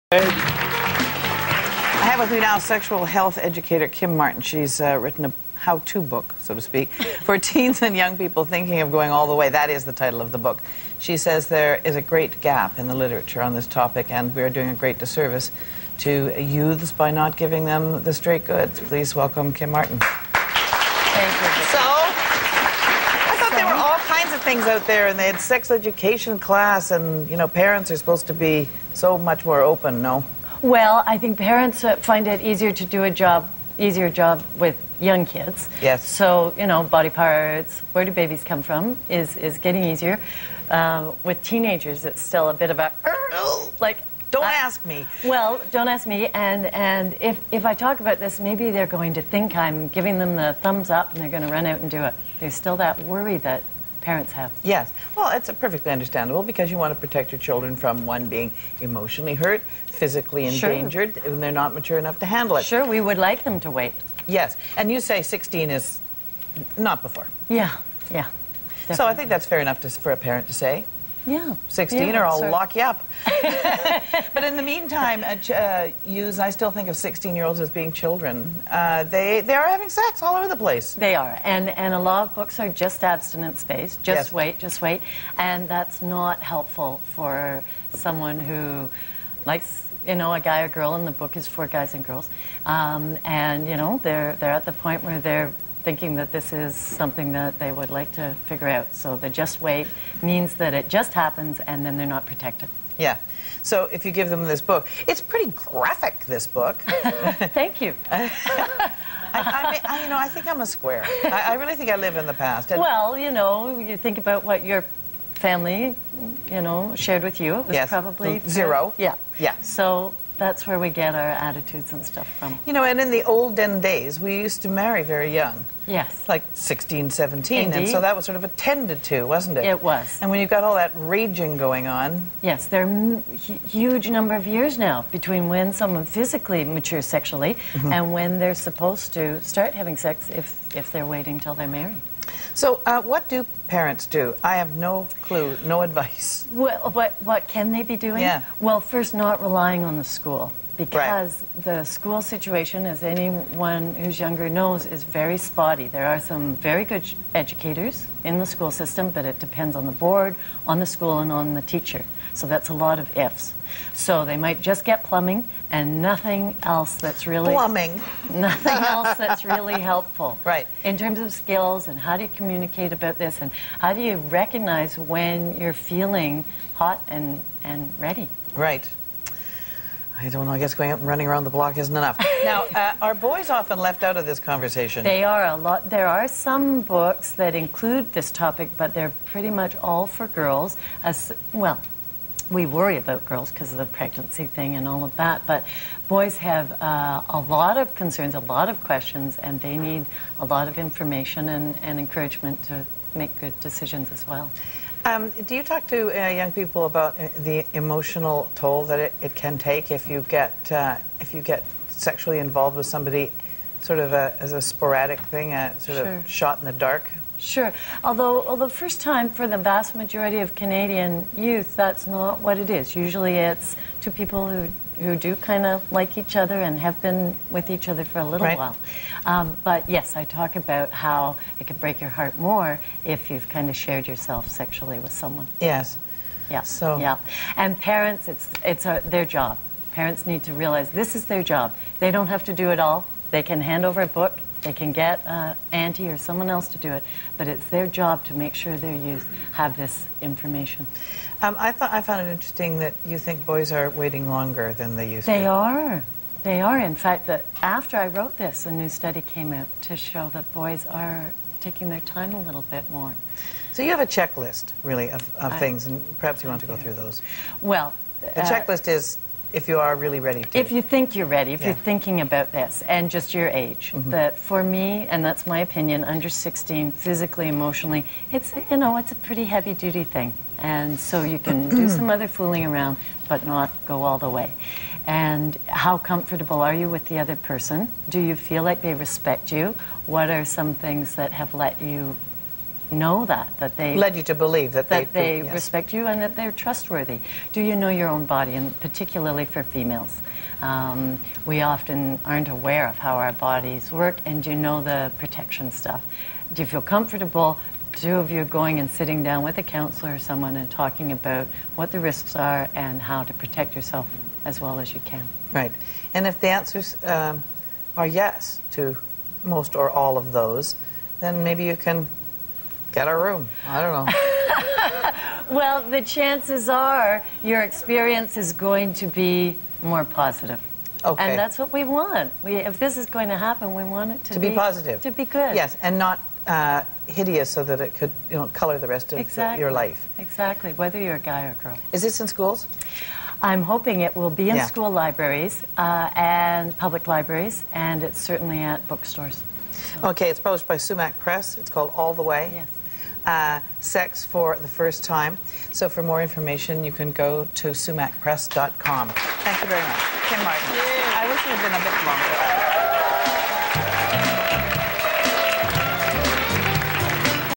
I have with me now sexual health educator Kim Martyn. She's written a how-to book, so to speak, for teens and young people thinking of going all the way. That is the title of the book. She says there is a great gap in the literature on this topic, and we are doing a great disservice to youths by not giving them the straight goods. Please welcome Kim Martyn. Thank you. So, I thought there were all kinds of things out there, and they had sex education class, and, you know, parents are supposed to be so much more open, no? Well, I think parents find it easier to do easier job with young kids. Yes. So, you know, body parts, where do babies come from is getting easier. With teenagers, it's still a bit of a, like... Don't ask me. Well, don't ask me, and if I talk about this, maybe they're going to think I'm giving them the thumbs up and they're going to run out and do it. There's still that worry that parents have. Yes. Well, it's perfectly understandable because you want to protect your children from one being emotionally hurt, physically endangered, and they're not mature enough to handle it. Sure, we would like them to wait. Yes. And you say 16 is not before. Yeah, yeah. Definitely. So I think that's fair enough for a parent to say. Yeah. 16 or I'll lock you up. But in the meantime, I still think of 16-year-olds as being children. They are having sex all over the place. They are. And a lot of books are just abstinence-based. Just wait, just wait. And that's not helpful for someone who likes, you know, a guy or girl, and the book is for guys and girls. And, you know, they're at the point where they're thinking that this is something that they would like to figure out. So the just wait means that it just happens and then they're not protected. Yeah. So if you give them this book, it's pretty graphic, this book. Thank you. I think I'm a square. I really think I live in the past. And well, you know, you think about what your family, you know, shared with you. It was probably zero. Yeah. Yeah. So that's where we get our attitudes and stuff from. You know, and in the olden days, we used to marry very young. Yes. Like 16, 17. Indeed. And so that was sort of attended to, wasn't it? It was. And when you've got all that raging going on. Yes, there are huge number of years now between when someone physically matures sexually and when they're supposed to start having sex if they're waiting till they're married. So what do parents do? I have no clue, no advice. Well, what can they be doing? Yeah. Well, first, not relying on the school, because the school situation, as anyone who's younger knows, is very spotty. There are some very good educators in the school system, but it depends on the board, on the school, and on the teacher. So that's a lot of ifs. So they might just get plumbing and nothing else that's really... Plumbing. Nothing else that's really helpful. Right. In terms of skills and how do you communicate about this and how do you recognize when you're feeling hot and ready. Right. I don't know, I guess going up and running around the block isn't enough. Now, are boys often left out of this conversation? They are a lot. There are some books that include this topic, but they're pretty much all for girls. Well, we worry about girls because of the pregnancy thing and all of that, but boys have a lot of concerns, a lot of questions, and they need a lot of information and encouragement to make good decisions as well. Do you talk to young people about the emotional toll that it can take if you get sexually involved with somebody, sort of as a sporadic thing, a sort of shot in the dark? Sure. Although first time for the vast majority of Canadian youth, that's not what it is. Usually it's two people who do kind of like each other and have been with each other for a little while. But yes, I talk about how it could break your heart more if you've kind of shared yourself sexually with someone. Yes. Yeah. So. Yeah. And parents, it's their job. Parents need to realize this is their job. They don't have to do it all. They can hand over a book. They can get auntie or someone else to do it, but it's their job to make sure their youth have this information. I found it interesting that you think boys are waiting longer than they used to. They are. They are. In fact, that after I wrote this, a new study came out to show that boys are taking their time a little bit more. So you have a checklist, really, of things, and perhaps you want to go through those. Well, the checklist is if you are really ready to. If you think you're ready, if you're thinking about this, and just your age. That for me, and that's my opinion, under 16, physically, emotionally, it's, you know, it's a pretty heavy-duty thing. And so you can do some other fooling around, but not go all the way. And how comfortable are you with the other person? Do you feel like they respect you? What are some things that have let you know that they led you to believe that they yes. respect you and that they're trustworthy. Do you know your own body? And particularly for females, we often aren't aware of how our bodies work. And do you know the protection stuff? Do you feel comfortable, two of you going and sitting down with a counselor or someone and talking about what the risks are and how to protect yourself as well as you can? Right. And if the answers are yes to most or all of those, then maybe you can get a room. I don't know. Well, the chances are your experience is going to be more positive. Okay. And that's what we want. If this is going to happen, we want it to be positive. To be good. Yes, and not hideous so that it could, color the rest of your life. Exactly, whether you're a guy or a girl. Is this in schools? I'm hoping it will be in school libraries and public libraries, and it's certainly at bookstores. So. Okay, it's published by Sumac Press. It's called All the Way. Yes. Sex for the First Time. So for more information, you can go to sumacpress.com. Thank you very much. Kim Martyn. I wish it had been a bit longer.